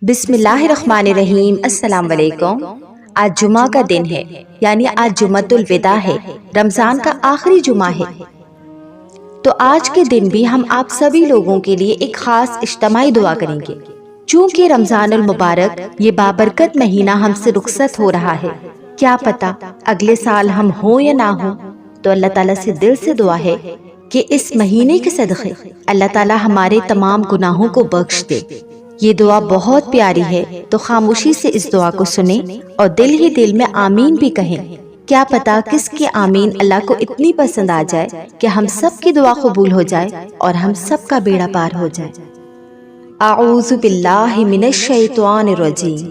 بسم اللہ الرحمن الرحیم۔ السلام علیکم۔ آج جمعہ کا دن ہے، یعنی آج جمعۃ الوداع ہے، رمضان کا آخری جمعہ ہے۔ تو آج کے دن بھی ہم آپ سبھی لوگوں کے لیے ایک خاص اجتماعی دعا کریں گے۔ چونکہ رمضان المبارک یہ بابرکت مہینہ ہم سے رخصت ہو رہا ہے، کیا پتہ اگلے سال ہم ہوں یا نہ ہوں۔ تو اللہ تعالیٰ سے دل سے دعا ہے کہ اس مہینے کے صدقے اللہ تعالیٰ ہمارے تمام گناہوں کو بخش دے۔ یہ دعا بہت پیاری ہے، تو خاموشی سے اس دعا کو سنیں اور دل ہی دل میں آمین بھی کہیں۔ کیا پتا کس کی آمین اللہ کو اتنی پسند آ جائے کہ ہم سب کی دعا قبول ہو جائے اور ہم سب کا بیڑا پار ہو جائے۔ اعوذ باللہ من الشیطان الرجیم،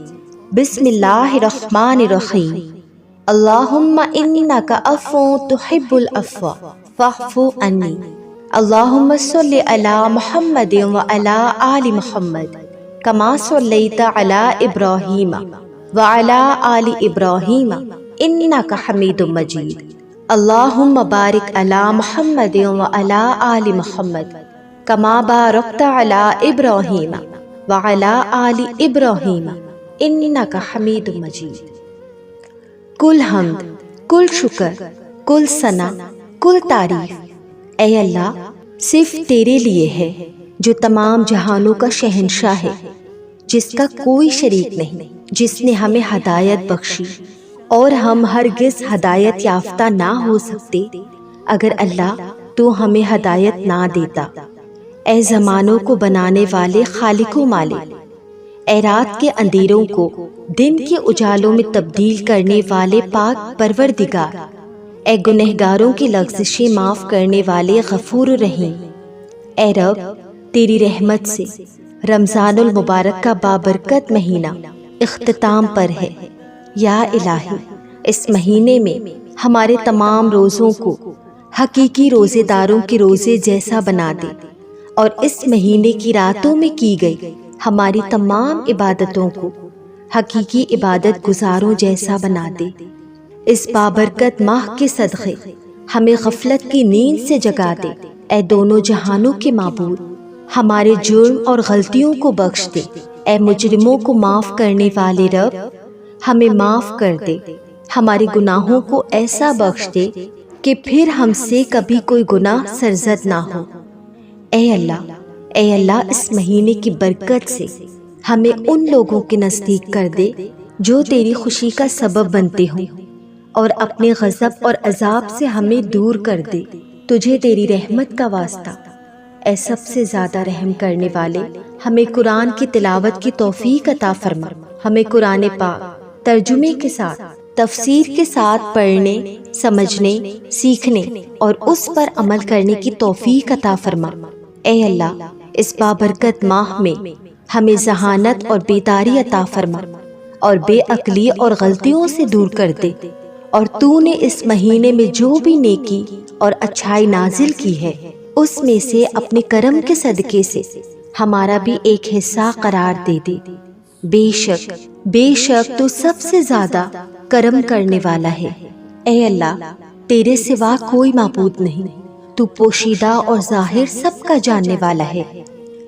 بسم اللہ الرحمن الرحیم۔ اللہم انک عفو تحب العفو فاعف عنی۔ اللہم صل علی محمد وعلی آل محمد کما صلیت علی ابراہیم وعلی آل ابراہیم انک حمید مجید۔ اللہم بارک علی محمد وعلی آل محمد کما بارکت علی ابراہیم وعلی آل ابراہیم انک حمید مجید۔ کل حمد، کل شکر، کل ثنا، کل تعریف اے اللہ صرف تیرے لیے ہے، جو تمام جہانوں کا شہنشاہ ہے، جس کا کوئی شریک نہیں، جس نے ہمیں ہدایت بخشی اور ہم ہرگز ہدایت یافتہ نہ ہو سکتے اگر اللہ تو ہمیں ہدایت نہ دیتا۔ اے زمانوں کو بنانے والے خالق و مالک، اے رات کے اندھیروں کو دن کے اجالوں میں تبدیل کرنے والے پاک پروردگار، اے گنہگاروں کی لغزشیں معاف کرنے والے غفور رحیم۔ اے رب تیری رحمت سے رمضان المبارک کا بابرکت مہینہ اختتام پر ہے۔ یا الہی اس مہینے میں ہمارے تمام روزوں کو حقیقی روزے داروں کے روزے جیسا بنا دے، اور اس مہینے کی راتوں میں کی گئی ہماری تمام عبادتوں کو حقیقی عبادت گزاروں جیسا بنا دے۔ اس بابرکت ماہ کے صدقے ہمیں غفلت کی نیند سے جگا دے۔ اے دونوں جہانوں کے معبود، ہمارے جرم اور غلطیوں کو بخش دے۔ اے مجرموں کو معاف کرنے والے رب، ہمیں معاف کر دے، ہمارے گناہوں کو ایسا بخش دے کہ پھر ہم سے کبھی کوئی گناہ سرزد نہ ہو۔ اے اللہ اس مہینے کی برکت سے ہمیں ان لوگوں کے نزدیک کر دے جو تیری خوشی کا سبب بنتے ہوں، اور اپنے غضب اور عذاب سے ہمیں دور کر دے۔ تجھے تیری رحمت کا واسطہ اے سب سے زیادہ رحم کرنے والے، ہمیں قرآن کی تلاوت کی توفیق عطا فرما۔ ہمیں قرآن پاک ترجمے کے ساتھ، تفسیر کے ساتھ پڑھنے، سمجھنے، سیکھنے اور اس پر عمل کرنے کی توفیق عطا فرما۔ اے اللہ اس بابرکت ماہ میں ہمیں ذہانت اور بیداری عطا فرما، اور بے عقلی اور غلطیوں سے دور کر دے۔ اور تو نے اس مہینے میں جو بھی نیکی اور اچھائی نازل کی ہے، اس میں سے اپنے کرم کے صدقے سے ہمارا بھی ایک حصہ قرار دے دے۔ بے شک تو سب سے زیادہ کرم کرنے والا ہے۔ اے اللہ تیرے سوا کوئی معبود نہیں، تو پوشیدہ اور ظاہر سب کا جاننے والا ہے،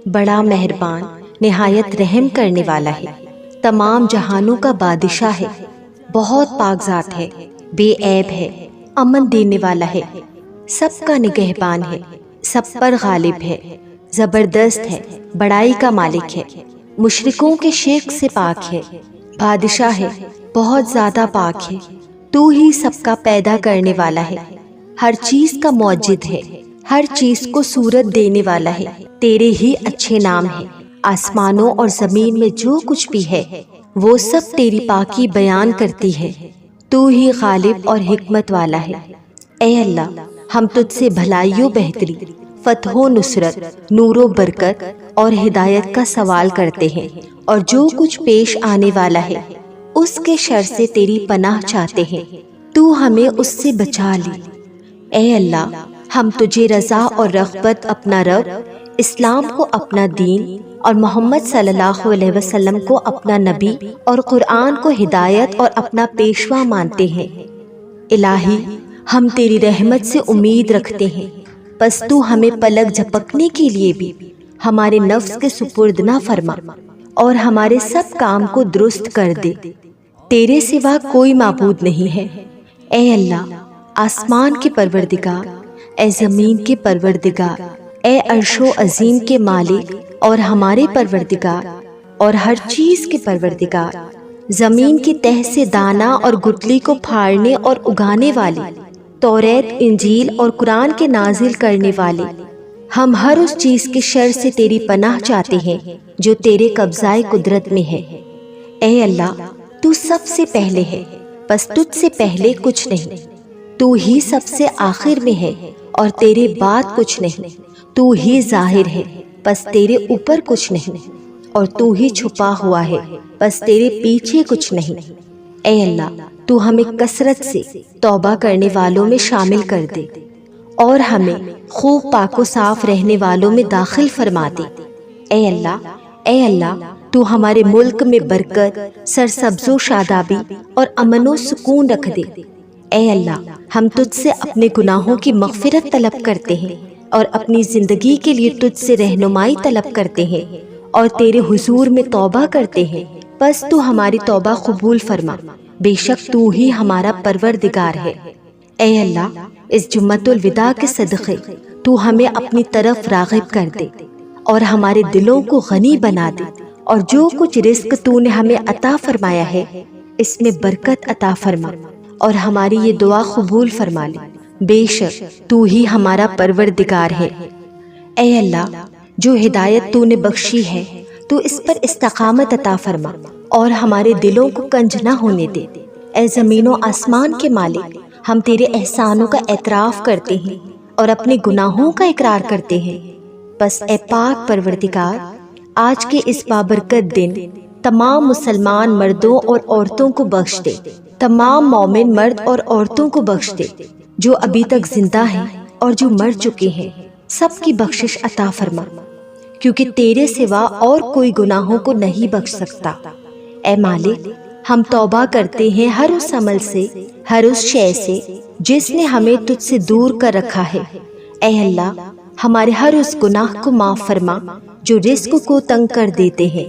بڑا مہربان نہایت رحم کرنے والا ہے، تمام جہانوں کا بادشاہ ہے، بہت پاک ذات ہے، بے عیب ہے، امن دینے والا ہے، سب کا نگہبان ہے، سب پر غالب ہے، زبردست ہے، بڑائی کا مالک ہے، مشرکوں کے شرک سے پاک ہے، بادشاہ ہے، بہت زیادہ پاک ہے۔ تو ہی سب کا پیدا کرنے والا ہے، ہر چیز کا موجد ہے، ہر چیز کو صورت دینے والا ہے۔ تیرے ہی اچھے نام ہیں، آسمانوں اور زمین میں جو کچھ بھی ہے وہ سب تیری پاکی بیان کرتی ہے۔ تو ہی غالب اور حکمت والا ہے۔ اے اللہ ہم تجھ سے بھلائی و بہتری، فتح و نصرت، نور و برکت اور ہدایت کا سوال کرتے ہیں، اور جو کچھ پیش آنے والا ہے اس کے شر سے تیری پناہ چاہتے ہیں۔ تو ہمیں اس سے بچا لی۔ اے اللہ ہم تجھے رضا اور رغبت اپنا رب، اسلام کو اپنا دین، اور محمد صلی اللہ علیہ وسلم کو اپنا نبی، اور قرآن کو ہدایت اور اپنا پیشوا مانتے ہیں۔ الہی ہم تیری رحمت سے امید رکھتے ہیں، پس تو ہمیں پلک جھپکنے کے لیے بھی ہمارے نفس کے سپرد نہ فرما، اور ہمارے سب کام کو درست کر دے۔ تیرے سوا کوئی معبود نہیں ہے۔ اے اللہ، آسمان کے پروردگار، اے زمین کے پروردگار، اے عرش و عظیم کے مالک اور ہمارے پروردگار اور ہر چیز کے پروردگار، زمین کی تہ سے دانہ اور گٹلی کو پھاڑنے اور اگانے والے، توریت، انجیل اور قرآن کے نازل کرنے والے، ہم ہر اس چیز کے شر سے تیری پناہ چاہتے ہیں جو تیرے قبضۂ قدرت میں ہے۔ اے اللہ، تو سب سے پہلے ہے، بس تجھ سے پہلے کچھ نہیں۔ تو ہی سب سے آخر میں ہے اور تیرے بعد کچھ نہیں۔ تو ہی ظاہر ہے، بس تیرے اوپر کچھ نہیں، اور تو ہی چھپا ہوا ہے، بس تیرے پیچھے کچھ نہیں۔ اے اللہ، تو ہمیں کثرت سے توبہ کرنے والوں میں شامل کر دے اور ہمیں خوب پاک و صاف رہنے والوں میں داخل فرما دے۔ اے اللہ، تو ہمارے ملک میں برکت، سرسبز و شادابی اور امن و سکون رکھ دے۔ اے اللہ، ہم تجھ سے اپنے گناہوں کی مغفرت طلب کرتے ہیں اور اپنی زندگی کے لیے تجھ سے رہنمائی طلب کرتے ہیں اور تیرے حضور میں توبہ کرتے ہیں، بس تو ہماری توبہ قبول فرما، بے شک تو ہی ہمارا پروردگار ہے۔ اے اللہ، اس جمعۃ الوداع کے صدقے تو ہمیں اپنی طرف راغب کر دے اور ہمارے دلوں کو غنی بنا دے، اور جو کچھ رزق تو نے ہمیں عطا فرمایا ہے اس میں برکت عطا فرما اور ہماری یہ دعا قبول فرما لے، بے شک تو ہی ہمارا پروردگار ہے۔ اے اللہ، جو ہدایت تو نے بخشی ہے تو اس پر استقامت عطا فرما اور ہمارے دلوں کو کنج نہ ہونے دے۔ اے زمین و آسمان کے مالک، ہم تیرے احسانوں کا اعتراف کرتے ہیں اور اپنے گناہوں کا اقرار کرتے ہیں، بس اے پاک پروردگار، آج کے اس بابرکت دن تمام مسلمان مردوں اور عورتوں کو بخش دے، تمام مومن مرد اور عورتوں کو بخش دے، جو ابھی تک زندہ ہیں اور جو مر چکے ہیں، سب کی بخشش عطا فرما، کیونکہ تیرے سوا اور کوئی گناہوں کو نہیں بخش سکتا۔ اے مالک، ہم توبہ کرتے ہیں ہر اس عمل سے، ہر اس شے سے جس نے ہمیں تجھ سے دور کر رکھا ہے۔ اے اللہ، ہمارے ہر اس گناہ کو معاف فرما جو رزق کو تنگ کر دیتے ہیں،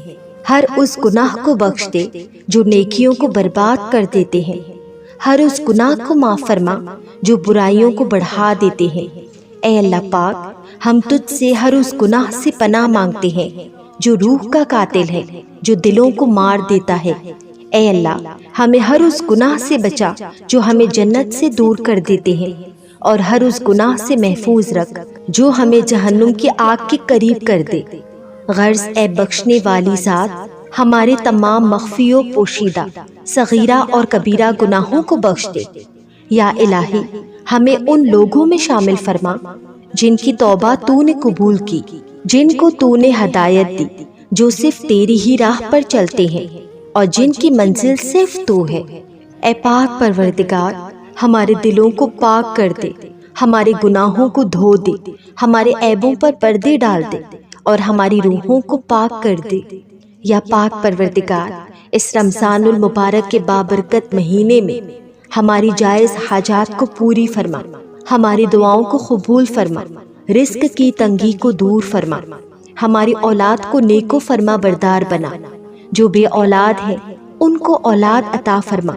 ہر اس گناہ کو بخش دے جو نیکیوں کو برباد کر دیتے ہیں، ہر اس گناہ کو معاف فرما جو برائیوں کو بڑھا دیتے ہیں۔ اے اللہ پاک، ہم تجھ سے ہر اس گناہ سے پناہ مانگتے ہیں جو روح کا قاتل ہے، جو دلوں کو مار دیتا ہے۔ اے اللہ، ہمیں ہر اس گناہ سے بچا جو ہمیں جنت سے دور کر دیتے ہیں، اور ہر اس گناہ سے محفوظ رکھ جو ہمیں جہنم کی آگ کے قریب کر دے۔ غرض اے بخشنے والی ذات، ہمارے تمام مخفی و پوشیدہ، صغیرہ اور کبیرہ گناہوں کو بخش دے۔ یا الہی، ہمیں ان لوگوں میں شامل فرما جن کی توبہ تو نے قبول کی، جن کو تو نے ہدایت دی، جو صرف تیری ہی راہ پر چلتے ہیں اور جن کی منزل صرف تو ہے۔ اے پاک پروردگار، ہمارے دلوں کو پاک کر دے، ہمارے گناہوں کو دھو دے، ہمارے عیبوں پر پردے ڈال دے اور ہماری روحوں کو پاک کر دے۔ یا پاک پروردگار، اس رمضان المبارک کے بابرکت مہینے میں ہماری جائز حاجات کو پوری فرما، ہماری دعاؤں کو قبول فرما، رزق کی تنگی کو دور فرما، ہماری اولاد کو نیک و فرما بردار بنا، جو بے اولاد ہیں ان کو اولاد عطا فرما۔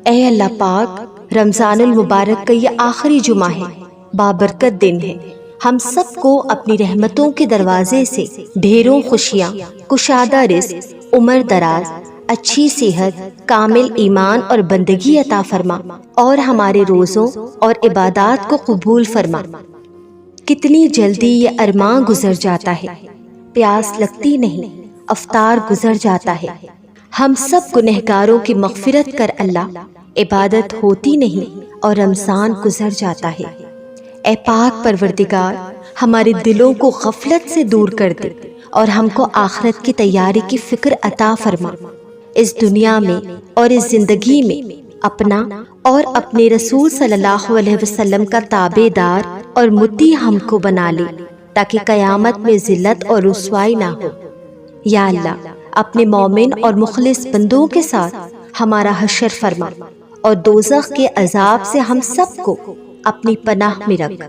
اے اللہ پاک، رمضان المبارک کا یہ آخری جمعہ ہے، بابرکت دن ہے، ہم سب کو اپنی رحمتوں کے دروازے سے ڈھیروں خوشیاں، کشادہ رزق، عمر دراز، اچھی صحت، کامل ایمان اور بندگی عطا فرما، اور ہمارے روزوں اور عبادات کو قبول فرما۔ کتنی جلدی یہ ارماں گزر جاتا ہے، پیاس لگتی نہیں، افطار گزر جاتا ہے، ہم سب گنہگاروں کی مغفرت کر اللہ، عبادت ہوتی نہیں اور رمضان گزر جاتا ہے۔ اے پاک پروردگار، ہمارے دلوں کو غفلت سے دور کر دے اور ہم کو آخرت کی تیاری کی فکر عطا فرما۔ اس دنیا میں اور اس زندگی میں اپنا اور اپنے رسول صلی اللہ علیہ وسلم کا تابع دار اور مطیع ہم کو بنا لے، تاکہ قیامت میں ذلت اور رسوائی نہ ہو۔ یا اللہ، اپنے مومن اور مخلص بندوں کے ساتھ ہمارا حشر فرما اور دوزخ کے عذاب سے ہم سب کو اپنی پناہ میں رکھ۔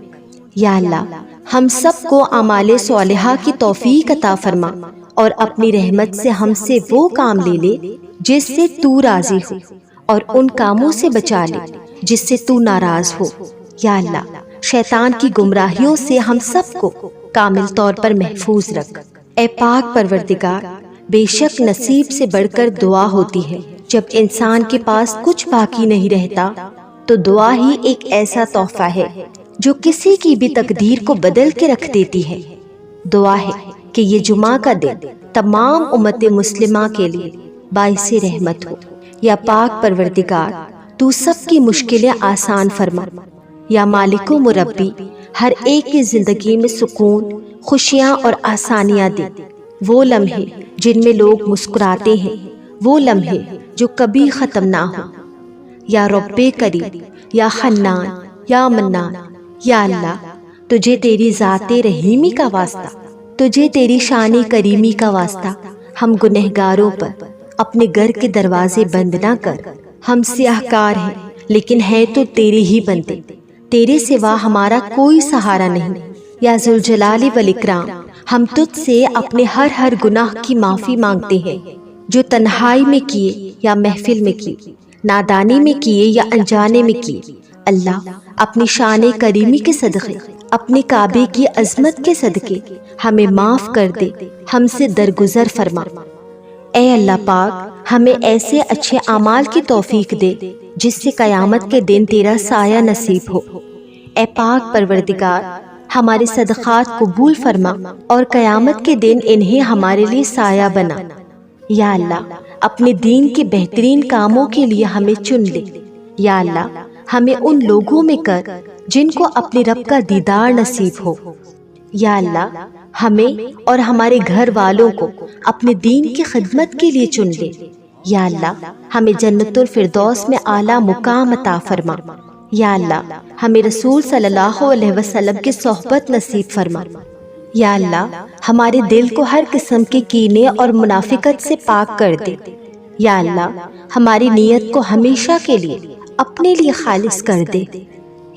یا اللہ، ہم سب کو اعمال صالحہ کی توفیق عطا فرما اور اپنی رحمت سے ہم سے وہ کام لے لے جس سے تو راضی ہو، اور ان کاموں سے بچا لے جس سے تو ناراض ہو۔ یا اللہ، شیطان کی گمراہیوں سے ہم سب کو کامل طور پر محفوظ رکھ۔ اے پاک پروردگار، بے شک نصیب سے بڑھ کر دعا ہوتی ہے۔ جب انسان کے پاس کچھ باقی نہیں رہتا تو دعا ہی ایک ایسا تحفہ ہے جو کسی کی بھی تقدیر کو بدل کے رکھ دیتی ہے۔ دعا ہے کہ یہ جمعہ کا دن تمام امت مسلمہ کے لیے باعث رحمت ہو۔ یا پاک پروردگار، تو سب کی مشکلیں آسان فرما۔ یا مالک و مربی، ہر ایک کی زندگی میں سکون، خوشیاں اور آسانیاں دے۔ وہ لمحے جن میں لوگ مسکراتے ہیں، وہ لمحے جو کبھی ختم نہ ہو۔ یا رب کریم، یا حنان، یا منان، یا اللہ، تجھے تیری ذات رحیمی کا واسطہ، تجھے تیری شان کریمی کا واسطہ، ہم گنہگاروں پر اپنے گھر کے دروازے بند نہ کر۔ ہم سیاہکار ہیں لیکن ہے تو تیرے ہی بندے، تیرے سوا ہمارا کوئی سہارا نہیں۔ یا ذوالجلال والاکرام، ہم تجھ سے اپنے ہر گناہ کی معافی مانگتے ہیں جو تنہائی میں کیے یا محفل میں کیے، نادانی میں کیے یا انجانے میں کیے۔ اللہ، اپنی شان کریمی کے صدقے، اپنے کعبے کی عظمت کے صدقے ہمیں معاف کر دے، ہم سے درگزر فرما۔ اے اللہ پاک، ہمیں ایسے اچھے اعمال کی توفیق دے جس سے قیامت کے دن تیرا سایہ نصیب ہو۔ اے پاک پروردگار، ہمارے صدقات قبول فرما اور قیامت کے دن انہیں ہمارے لیے سایہ بنا۔ یا اللہ، اپنے دین کے بہترین کاموں کے لیے ہمیں چن لے۔ یا اللہ، ہمیں ان لوگوں میں کر جن کو اپنے رب کا دیدار نصیب ہو۔ یا اللہ، ہمیں اور ہمارے گھر والوں کو اپنے دین کی خدمت کے لیے چن لے۔ یا اللہ، ہمیں جنت الفردوس میں اعلیٰ مقام عطا فرما۔ یا اللہ، ہمیں رسول صلی اللہ علیہ وسلم کی صحبت نصیب فرما۔ یا اللہ، ہمارے دل کو ہر قسم کے کینے اور منافقت سے پاک کر دے۔ یا اللہ، ہماری نیت کو ہمیشہ کے لیے اپنے لیے خالص کر دے۔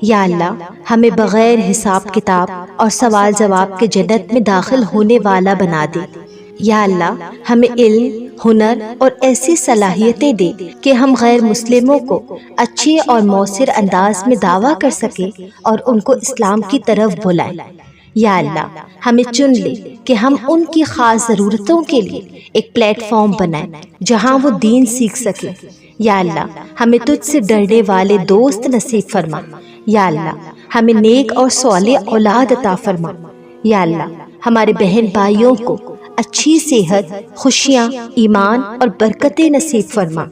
یا اللہ، ہمیں بغیر حساب کتاب اور سوال جواب کے جنت میں داخل ہونے والا بنا دے۔ یا اللہ، ہمیں علم، ہنر اور ایسی صلاحیتیں دے کہ ہم غیر مسلموں کو اچھے اور مؤثر انداز میں دعویٰ کر سکیں اور ان کو اسلام کی طرف بلائیں۔ یا اللہ، ہمیں چن لے کہ ہم ان کی خاص ضرورتوں کے لیے ایک پلیٹ فارم بنائیں جہاں وہ دین سیکھ سکیں۔ یا اللہ، ہمیں تجھ سے ڈرنے والے دوست نصیب فرما۔ یا اللہ، ہمیں نیک اور صالح اولاد عطا فرما۔ یا اللہ، ہمارے بہن بھائیوں کو اچھی صحت، خوشیاں، ایمان اور برکتیں نصیب فرما۔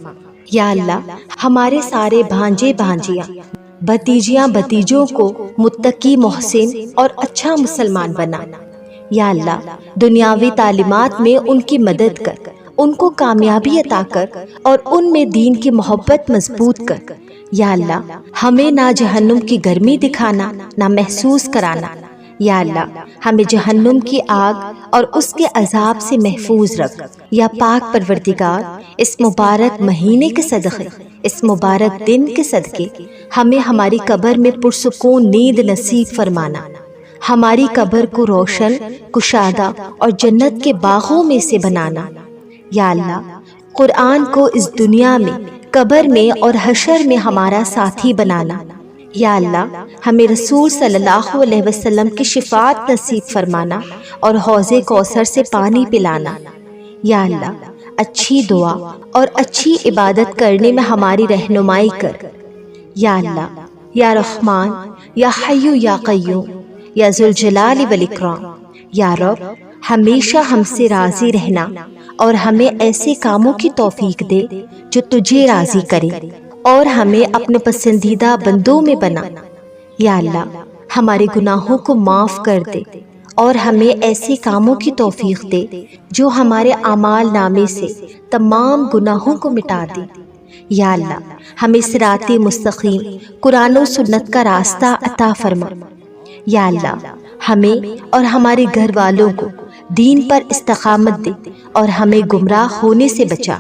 یا اللہ، ہمارے سارے بھانجے بھانجیاں، بھتیجیاں بھتیجوں کو متقی، محسن اور اچھا مسلمان بنا۔ یا اللہ، دنیاوی تعلیمات میں ان کی مدد کر، ان کو کامیابی عطا کر اور ان میں دین کی محبت مضبوط کر۔ یا اللہ، ہمیں نہ جہنم کی گرمی دکھانا، نہ محسوس کرانا۔ یا اللہ، ہمیں جہنم کی آگ اور اس کے عذاب سے محفوظ رکھ۔ یا پاک پروردگار، اس مبارک مہینے کے صدقے، اس مبارک دن کے صدقے ہمیں ہماری قبر میں پرسکون نیند نصیب فرمانا، ہماری قبر کو روشن، کشادہ اور جنت کے باغوں میں سے بنانا۔ یا اللہ، قرآن کو اس دنیا میں، قبر میں اور حشر میں ہمارا ساتھی بنانا۔ یا اللہ، ہمیں رسول صلی اللہ علیہ وسلم کی شفاعت نصیب فرمانا اور حوض کوثر سے پانی پلانا۔ یا اللہ، اچھی دعا اور اچھی عبادت کرنے میں ہماری رہنمائی کر۔ یا اللہ، یا رحمان، یا حی یا قیوم، یا ذوالجلال والاکرام، یا رب، ہمیشہ ہم سے راضی رہنا اور ہمیں ایسے کاموں کی توفیق دے جو تجھے راضی کرے اور ہمیں اپنے پسندیدہ بندوں میں بنا۔ یا اللہ، ہمارے گناہوں کو معاف کر دے اور ہمیں ایسے کاموں کی توفیق دے جو ہمارے اعمال نامے سے تمام گناہوں کو مٹا دے۔ یا اللہ، ہمیں صراط مستقیم، قرآن و سنت کا راستہ عطا فرما۔ یا اللہ، ہمیں اور ہمارے گھر والوں کو دین پر استقامت دے اور ہمیں گمراہ ہونے سے بچا۔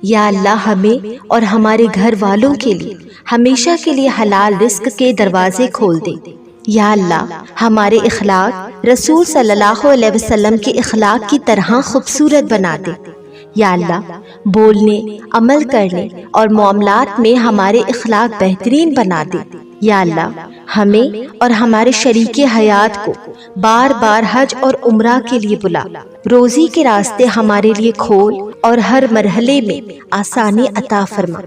یا اللہ، ہمیں اور ہمارے گھر والوں کے لیے ہمیشہ کے لیے حلال رزق کے دروازے کھول دے۔ یا اللہ ہمارے اخلاق رسول صلی اللہ علیہ وسلم کے اخلاق کی طرح خوبصورت بنا دے۔ یا اللہ بولنے، عمل کرنے اور معاملات میں ہمارے اخلاق بہترین بنا دے۔ یا اللہ ہمیں اور ہمارے شریک حیات کو بار بار حج اور عمرہ کے لیے بلا، روزی کے راستے ہمارے لیے کھول اور ہر مرحلے میں آسانی عطا فرما۔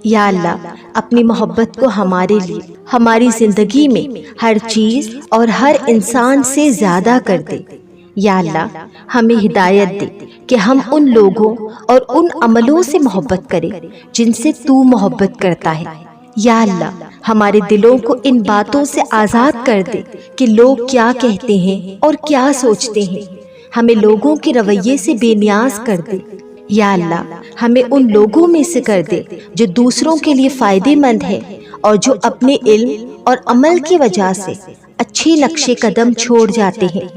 یا اللہ اپنی محبت کو ہمارے لیے ہماری زندگی میں ہر چیز اور ہر انسان سے زیادہ کر دے۔ یا اللہ ہمیں ہدایت دے کہ ہم ان لوگوں اور ان عملوں سے محبت کریں جن سے تو محبت کرتا ہے۔ یا اللہ ہمارے دلوں کو ان باتوں سے آزاد کر دے کہ لوگ کیا کہتے ہیں اور کیا سوچتے ہیں، ہمیں لوگوں کے رویے سے بے نیاز کر دے۔ یا اللہ ہمیں ان لوگوں میں سے کر دے جو دوسروں کے لیے فائدے مند ہے اور جو اپنے علم اور عمل کی وجہ سے اچھے نقش قدم چھوڑ جاتے ہیں۔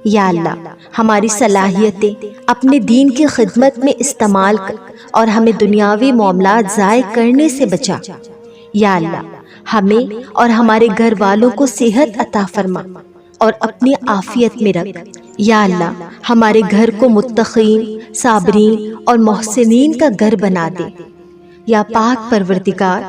یا اللہ ہماری صلاحیتیں اپنے دین کی خدمت میں استعمال کر اور ہمیں دنیاوی معاملات ضائع کرنے سے بچا۔ یا اللہ ہمیں اور ہمارے گھر والوں کو صحت عطا فرما اور اپنی عافیت میں رکھ۔ یا اللہ ہمارے گھر کو متقین، صابرین اور محسنین کا گھر بنا دے۔ یا پاک پروردگار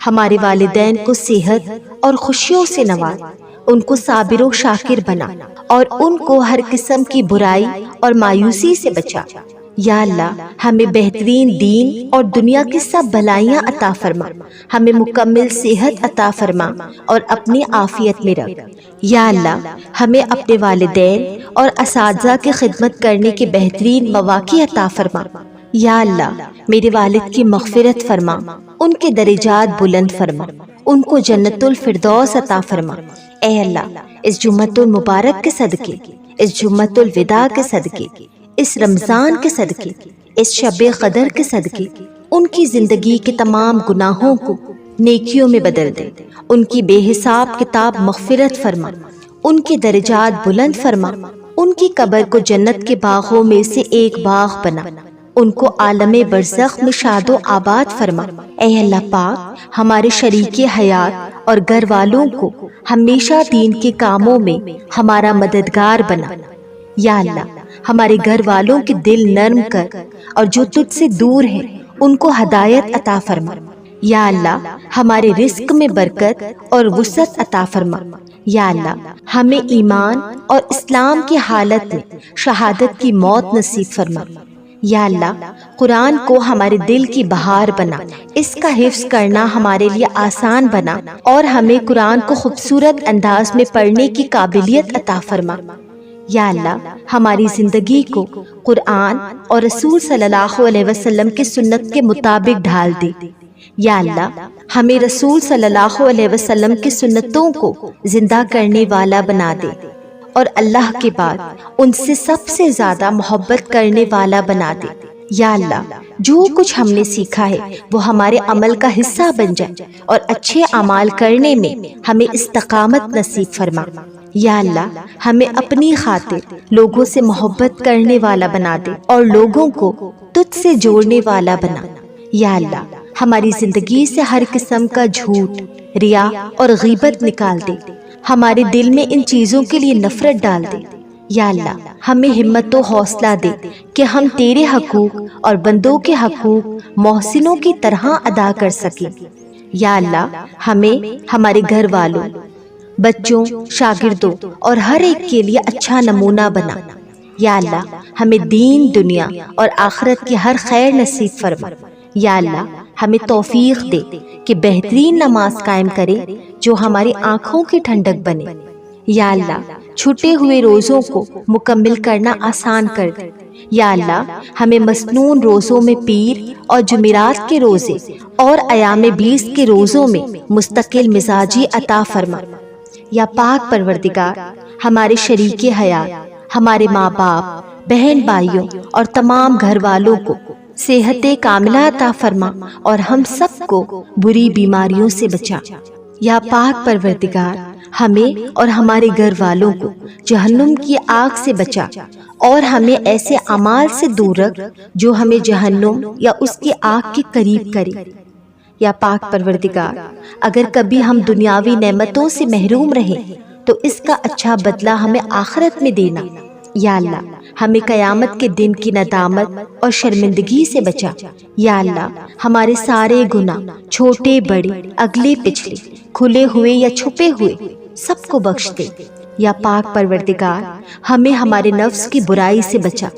ہمارے والدین کو صحت اور خوشیوں سے نواز، ان کو صابر و شاکر بنا اور ان کو ہر قسم کی برائی اور مایوسی سے بچا۔ یا اللہ ہمیں بہترین دین اور دنیا کی سب بھلائیاں عطا فرما، ہمیں مکمل صحت عطا فرما اور اپنی عافیت میں رکھ۔ یا اللہ ہمیں اپنے والدین اور اساتذہ کی خدمت کرنے کے بہترین مواقع عطا فرما۔ یا اللہ میرے والد کی مغفرت فرما، ان کے درجات بلند فرما، ان کو جنت الفردوس عطا فرما۔ اے اللہ اس جمعۃ المبارک کے صدقے، اس جمعۃ الوداع کے صدقے، اس رمضان کے صدقے، اس شب قدر کے صدقے ان کی زندگی کے تمام گناہوں کو نیکیوں میں بدل دے، ان کی بے حساب کتاب مغفرت فرما، ان کے درجات بلند فرما، ان کی قبر کو جنت کے باغوں میں سے ایک باغ بنا، ان کو عالم برزخ میں شاد و آباد فرما۔ اے اللہ پاک ہمارے شریک حیات اور گھر والوں کو ہمیشہ دین کے کاموں میں ہمارا مددگار بنا۔ یا اللہ ہمارے گھر والوں کے دل نرم کر اور جو تجھ سے دور ہیں ان کو ہدایت عطا فرما۔ یا اللہ ہمارے رزق میں برکت اور وسعت عطا فرما۔ یا اللہ ہمیں ایمان اور اسلام کی حالت میں شہادت کی موت نصیب فرما۔ یا اللہ قرآن کو ہمارے دل کی بہار بنا، اس کا حفظ کرنا ہمارے لیے آسان بنا اور ہمیں قرآن کو خوبصورت انداز میں پڑھنے کی قابلیت عطا فرما۔ یا اللہ ہماری زندگی کو قرآن اور رسول صلی اللہ علیہ وسلم کی سنت کے مطابق ڈھال دے۔ یا اللہ ہمیں رسول صلی اللہ علیہ وسلم کی سنتوں کو زندہ کرنے والا بنا دے اور اللہ کے بعد ان سے سب سے زیادہ محبت کرنے والا بنا دے۔ یا اللہ جو کچھ ہم نے سیکھا ہے وہ ہمارے عمل کا حصہ بن جائے اور اچھے اعمال کرنے میں ہمیں استقامت نصیب فرما۔ یا اللہ ہمیں اپنی خاطر لوگوں سے محبت کرنے والا بنا دے اور لوگوں کو تجھ سے جوڑنے والا بنا۔ یا اللہ ہماری زندگی سے ہر قسم کا جھوٹ، ریا اور غیبت نکال دے، ہمارے دل میں ان چیزوں کے لیے نفرت ڈال دے۔ یا اللہ ہمیں ہمت و حوصلہ دے کہ ہم تیرے حقوق اور بندوں کے حقوق محسنوں کی طرح ادا کر سکیں۔ یا اللہ ہمیں ہمارے گھر والوں، بچوں، شاگردوں اور ہر ایک کے لیے اچھا نمونہ بنا۔ یا اللہ ہمیں دین، دنیا اور آخرت کی ہر خیر نصیب فرما۔ یا اللہ ہمیں توفیق دے کہ بہترین نماز قائم کرے جو ہماری آنکھوں کی ٹھنڈک بنے۔ یا اللہ چھٹے ہوئے روزوں کو مکمل کرنا آسان کر دے۔ یا اللہ ہمیں مسنون روزوں میں پیر اور جمعرات کے روزے اور ایام 20 کے روزوں میں مستقل مزاجی عطا فرما۔ یا پاک پروردگار ہمارے شریک حیات، ہمارے ماں باپ، بہن بھائیوں اور تمام گھر والوں کو صحت کاملہ عطا فرما اور ہم سب کو بری بیماریوں سے بچا۔ یا پاک پروردگار ہمیں اور ہمارے گھر والوں کو جہنم کی آگ سے بچا اور ہمیں ایسے اعمال سے دور رکھ جو ہمیں جہنم یا اس کی آگ کے قریب کرے۔ یا پاک پروردگار، اگر کبھی ہم دنیاوی نعمتوں سے محروم رہیں تو اس کا اچھا بدلہ ہمیں آخرت میں دینا۔ یا اللہ ہمیں قیامت کے دن کی ندامت اور شرمندگی سے بچا۔ یا اللہ ہمارے سارے گناہ، چھوٹے بڑے، اگلے پچھلے، کھلے ہوئے یا چھپے ہوئے، سب کو بخش دے۔ یا پاک پروردگار ہمیں ہمارے نفس کی برائی سے بچا۔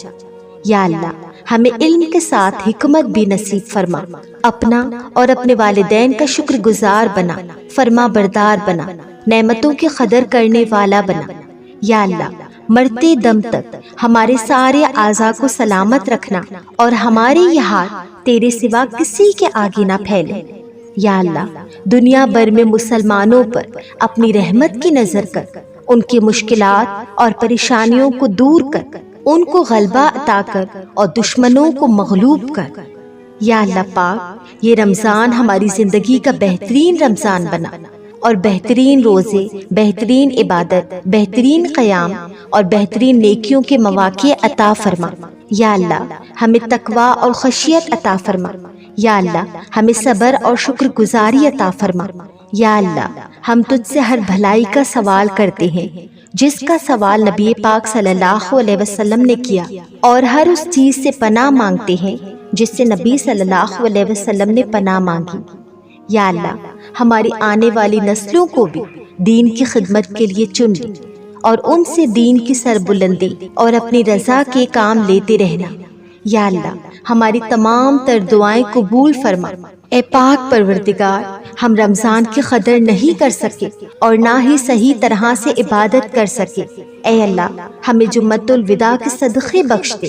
یا اللہ ہمیں علم کے ساتھ حکمت بھی نصیب فرما، اپنا اور اپنے والدین کا شکر گزار بنا، فرما بردار بنا، نعمتوں کی قدر کرنے والا بنا۔ یا اللہ مرتے دم تک ہمارے سارے اعضاء کو سلامت رکھنا اور ہمارے یہ ہاتھ تیرے سوا کسی کے آگے نہ پھیلے۔ یا اللہ دنیا بھر میں مسلمانوں پر اپنی رحمت کی نظر کر، ان کی مشکلات اور پریشانیوں کو دور کر، ان کو غلبہ عطا کر اور دشمنوں کو مغلوب کر۔ یا اللہ پاک یہ رمضان ہماری زندگی کا بہترین رمضان بنا اور بہترین روزے، بہترین عبادت، بہترین قیام اور بہترین نیکیوں کے مواقع عطا فرما۔ یا اللہ ہمیں تقوی اور خشیت عطا فرما۔ یا اللہ ہمیں صبر اور شکر گزاری عطا فرما۔ یا اللہ ہم تجھ سے ہر بھلائی کا سوال کرتے ہیں جس کا سوال نبی پاک صلی اللہ علیہ وسلم نے کیا، اور ہر اس چیز سے پناہ مانگتے ہیں جس سے نبی صلی اللہ علیہ وسلم نے پناہ مانگی۔ یا اللہ ہماری آنے والی نسلوں کو بھی دین کی خدمت کے لیے چن لی اور ان سے دین کی سربلندی اور اپنی رضا کے کام لیتے رہنا۔ یا اللہ ہماری تمام تر دعائیں قبول فرما۔ اے پاک پروردگار ہم رمضان کی قدر نہیں کر سکے اور نہ ہی صحیح طرح سے عبادت کر سکے۔ اے اللہ ہمیں جمعۃ الوداع کے صدقے بخش دے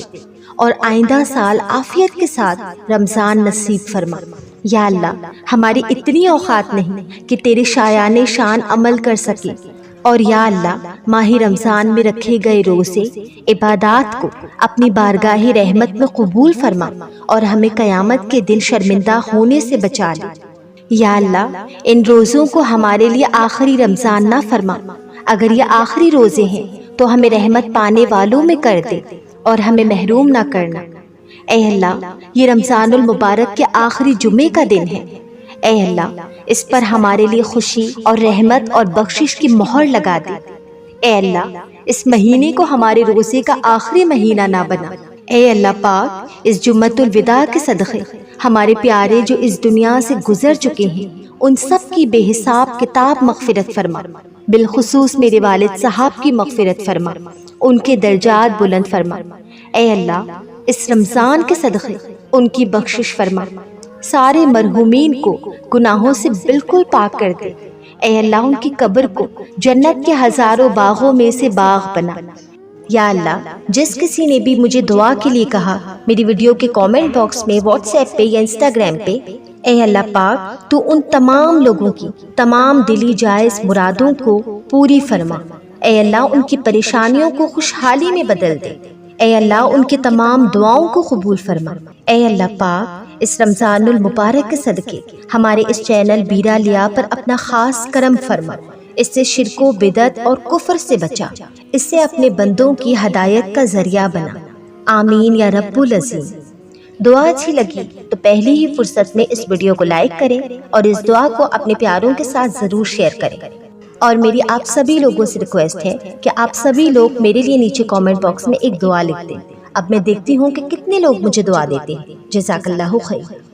اور آئندہ سال عافیت کے ساتھ رمضان نصیب فرما۔ یا اللہ ہماری اتنی اوقات نہیں کہ تیرے شایان شان عمل کر سکے، اور یا اللہ ماہ رمضان میں رکھے گئے روزے، عبادات کو اپنی بارگاہ رحمت میں قبول فرما اور ہمیں قیامت کے دن شرمندہ ہونے سے بچا لے۔ یا اللہ ان روزوں کو ہمارے لیے آخری رمضان نہ فرما، اگر یہ آخری روزے ہیں تو ہمیں رحمت پانے والوں میں کر دے اور ہمیں محروم نہ کرنا۔ اے اللہ یہ رمضان المبارک کے آخری جمعے کا دن ہے، اے اللہ اس پر ہمارے لیے خوشی اور رحمت اور بخشش کی مہر لگا دے۔ اے اللہ اس مہینے کو ہمارے روزے کا آخری مہینہ نہ بنا۔ اے اللہ پاک اس جمعۃ الوداع کے صدقے ہمارے پیارے جو اس دنیا سے گزر چکے ہیں ان سب کی بے حساب کتاب مغفرت فرما، بالخصوص میرے والد صاحب کی مغفرت فرما، ان کے درجات بلند فرما۔ اے اللہ اس رمضان کے صدقے ان کی بخشش فرما، سارے مرحومین کو گناہوں سے بالکل پاک کر دے۔ اے اللہ ان کی قبر کو جنت کے ہزاروں باغوں میں سے باغ بنا۔ یا اللہ جس کسی نے بھی مجھے دعا کے لیے کہا، میری ویڈیو کے کامنٹ باکس میں، واٹس ایپ پہ یا انسٹاگرام پہ، اے اللہ پاک تو ان تمام لوگوں کی تمام دلی جائز مرادوں کو پوری فرما۔ اے اللہ ان کی پریشانیوں کو خوشحالی میں بدل دے۔ اے اللہ ان کی تمام دعاؤں کو قبول فرما۔ اے اللہ پاک اس رمضان المبارک کے صدقے ہمارے اس چینل بیرا لیا پر اپنا خاص کرم فرما، اس سے شرک و بدعت اور کفر سے بچا، اس سے اپنے بندوں کی ہدایت کا ذریعہ بنا۔ آمین یا رب العظیم۔ دعا اچھی لگی تو پہلی ہی فرصت میں اس ویڈیو کو لائک کریں اور اس دعا کو اپنے پیاروں کے ساتھ ضرور شیئر کریں۔ اور میری آپ سبھی لوگوں سے ریکویسٹ ہے کہ آپ سبھی لوگ میرے لیے نیچے کامنٹ باکس میں ایک دعا لکھ دیں۔ اب میں دیکھتی ہوں کہ کتنے لوگ مجھے دعا دیتے ہیں۔ جزاک اللہ خیر۔